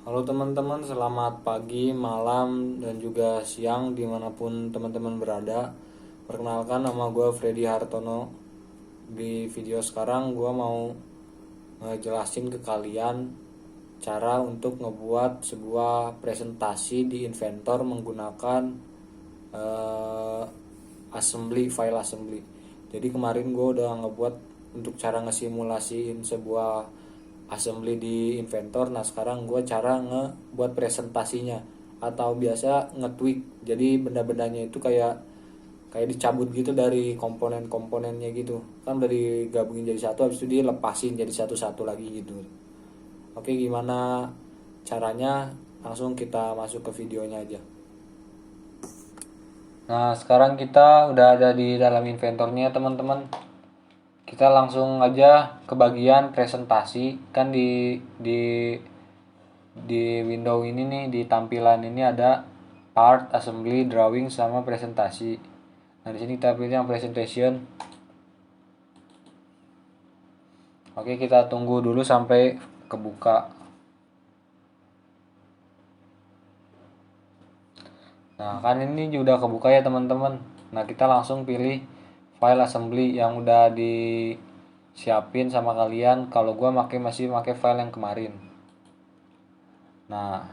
Halo teman-teman, selamat pagi, malam, dan juga siang dimanapun teman-teman berada. Perkenalkan, nama gue Freddy Hartono. Di video sekarang gue mau ngejelasin ke kalian cara untuk ngebuat sebuah presentasi di Inventor menggunakan eh, file assembly. Jadi kemarin gue udah ngebuat untuk cara ngesimulasiin sebuah assembly di Inventor. Nah sekarang gue cara ngebuat presentasinya atau biasa nge-tweak. Jadi benda-bendanya itu kayak kayak dicabut gitu dari komponen-komponennya gitu. Kan udah digabungin jadi satu, habis itu dilepasin jadi satu-satu lagi gitu. Oke, gimana caranya? Langsung kita masuk ke videonya aja. Nah, sekarang kita udah ada di dalam inventornya, teman-teman. Kita langsung aja ke bagian presentasi. Kan di window ini nih, di tampilan ini ada part, assembly, drawing, sama presentasi. Nah, di sini kita pilih yang presentation. Oke, kita tunggu dulu sampai kebuka. Nah, kan ini udah kebuka ya, teman-teman. Nah, kita langsung pilih file assembly yang udah disiapin sama kalian. Kalau gua masih pakai file yang kemarin. Nah,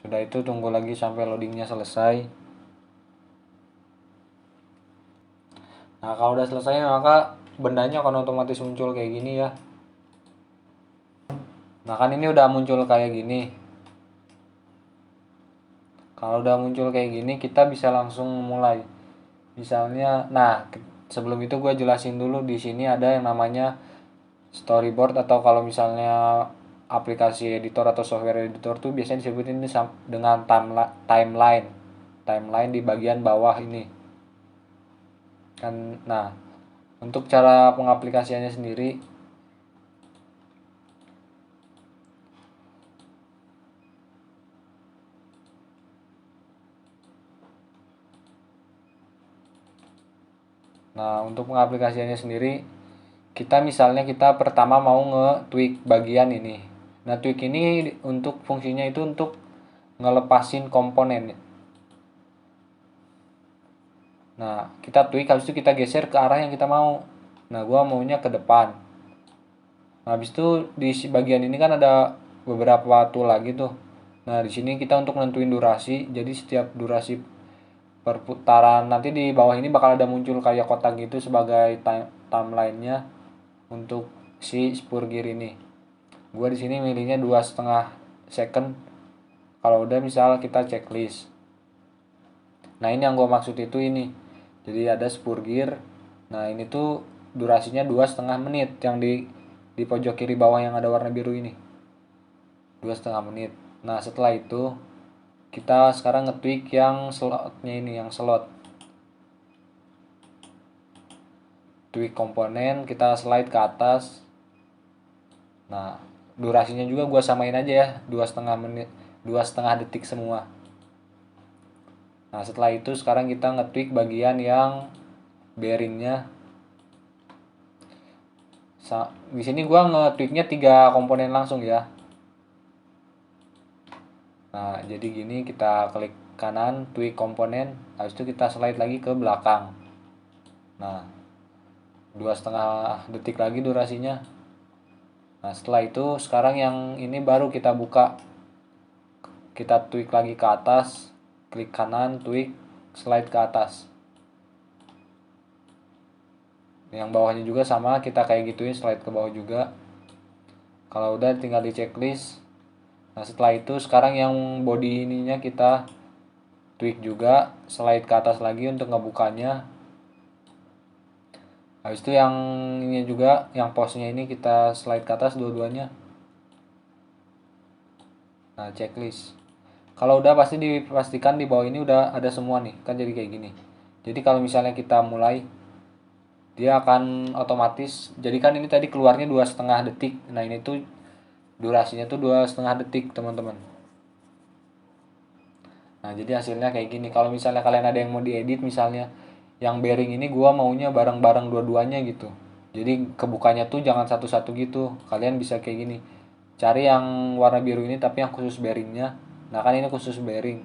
sudah itu tunggu lagi sampai loadingnya selesai. Nah, kalau udah selesai maka bendanya akan otomatis muncul kayak gini ya. Nah, kan ini udah muncul kayak gini. Kalau udah muncul kayak gini, kita bisa langsung mulai. Misalnya, nah sebelum itu gue jelasin dulu, di sini ada yang namanya storyboard, atau kalau misalnya aplikasi editor atau software editor tuh biasanya disebutin dengan timeline. Timeline di bagian bawah ini. Kan, nah, untuk cara pengaplikasiannya sendiri, nah untuk pengaplikasiannya sendiri, kita misalnya kita pertama mau nge-tweak bagian ini. Nah, tweak ini untuk fungsinya itu untuk ngelepasin komponen. Nah, kita tweak, habis itu kita geser ke arah yang kita mau. Nah, gua maunya ke depan. Nah, habis itu di bagian ini kan ada beberapa tool lagi tuh. Nah, di sini kita untuk nentuin durasi. Jadi setiap durasi perputaran nanti di bawah ini bakal ada muncul kayak kotak gitu sebagai timelinenya untuk si spur gear ini. Gua di sini milihnya 2,5 second. Kalau udah misal kita checklist. Nah, ini yang gue maksud itu ini. Jadi ada spur gear. Nah, ini tuh durasinya 2,5 menit yang di pojok kiri bawah yang ada warna biru ini. 2,5 menit. Nah, setelah itu kita sekarang nge-tweak yang slotnya ini, yang slot. Tweak komponen, kita slide ke atas. Nah, durasinya juga gue samain aja ya, 2,5 menit, 2,5 detik semua. Nah, setelah itu sekarang kita nge-tweak bagian yang bearingnya. Di sini gua nge-tweaknya 3 komponen langsung ya. Nah, jadi gini, kita klik kanan, tweak komponen, habis itu kita slide lagi ke belakang. Nah, 2,5 detik lagi durasinya. Nah, setelah itu sekarang yang ini baru kita buka. Kita tweak lagi ke atas, klik kanan, tweak, slide ke atas. Yang bawahnya juga sama, kita kayak gituin, slide ke bawah juga. Kalau udah tinggal di checklist. Nah, setelah itu sekarang yang body ininya kita tweak juga, slide ke atas lagi untuk ngebukanya. Habis itu yang ini juga, yang posnya ini kita slide ke atas dua-duanya. Nah, checklist. Kalau udah pasti dipastikan di bawah ini udah ada semua nih, kan jadi kayak gini. Jadi kalau misalnya kita mulai, dia akan otomatis, jadi kan ini tadi keluarnya 2,5 detik. Nah, ini tuh durasinya tuh 2,5 detik, teman-teman. Nah, jadi hasilnya kayak gini. Kalau misalnya kalian ada yang mau diedit, misalnya yang bearing ini gua maunya bareng-bareng dua-duanya gitu. Jadi kebukanya tuh jangan satu-satu gitu. Kalian bisa kayak gini. cari yang warna biru ini tapi yang khusus bearingnya. Nah kan ini khusus bearing.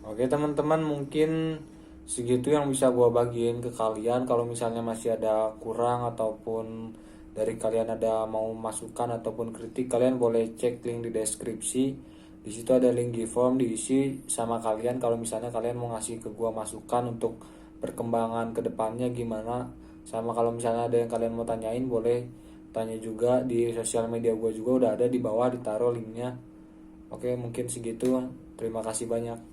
Oke teman-teman, mungkin segitu yang bisa gua bagiin ke kalian. Kalau misalnya masih ada kurang ataupun dari kalian ada mau masukan ataupun kritik, kalian boleh cek link di deskripsi. Di situ ada link di form, diisi sama kalian kalau misalnya kalian mau ngasih ke gua masukan untuk perkembangan kedepannya gimana. Sama kalau misalnya ada yang kalian mau tanyain, boleh tanya juga di sosial media gua juga udah ada di bawah, ditaruh linknya. Oke, mungkin segitu. Terima kasih banyak.